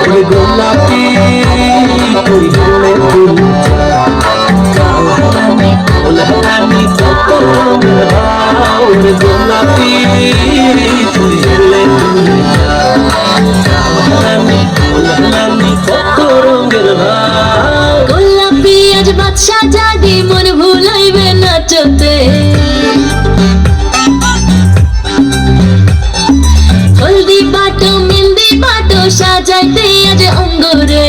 ওরে গোলাপি তুই হলে ফুল কালহারানি ফুলহারানি কত রঙের হাও ওরে গোলাপি তুই হলে ফুল কালহারানি ফুলহারানি কত রঙের হাও গোলাপি আজ বাদশা জাগি মন ভুলাইবে নাচতে হলদি বাটো মেহেন্দি বাটো সাজাইতে আজ অঙ্গরে